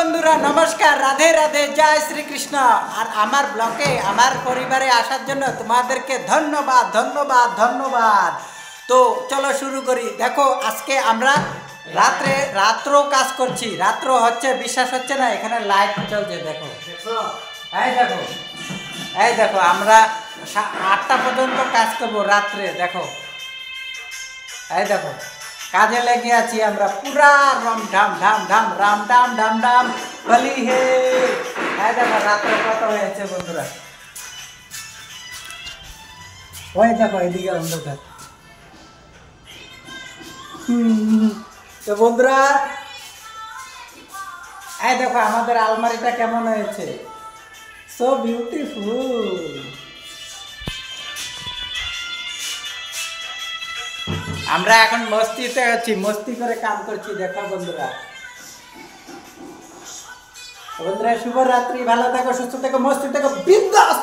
বন্ধুরা নমস্কার, রাধে রাধে, জয় শ্রীকৃষ্ণ। আর আমার ব্লগে আমার পরিবারে আসার জন্য তোমাদেরকে ধন্যবাদ ধন্যবাদ ধন্যবাদ। তো চলো শুরু করি। দেখো আজকে আমরা রাত্র কাজ করছি, রাত্র হচ্ছে, বিশ্বাস হচ্ছে না, এখানে লাইট চলছে। দেখো দেখো এই দেখো আমরা 8টা পর্যন্ত কাজ করবো রাত্রে। দেখো এই দেখো কাজে লেগে আছি আমরা, পুরা রম ঢাম ঢাম ঢাম রাম ডাম ডাম ডাম বলি হে। এই দেখো রাত্রে কত হয়েছে বন্ধুরা, ওই দেখো এদিকে অন্ধকার। তো বন্ধুরা এই দেখো আমাদের আলমারিটা কেমন হয়েছে, সো বিউটিফুল। আমরা এখন মস্তিতে আছি, মস্তি করে কাম করছি। দেখো বন্ধুরা, বন্ধুরা শুভরাত্রি, ভালো থাকো, সুস্থ থাকো, মস্তি থাকো, বিন্দাস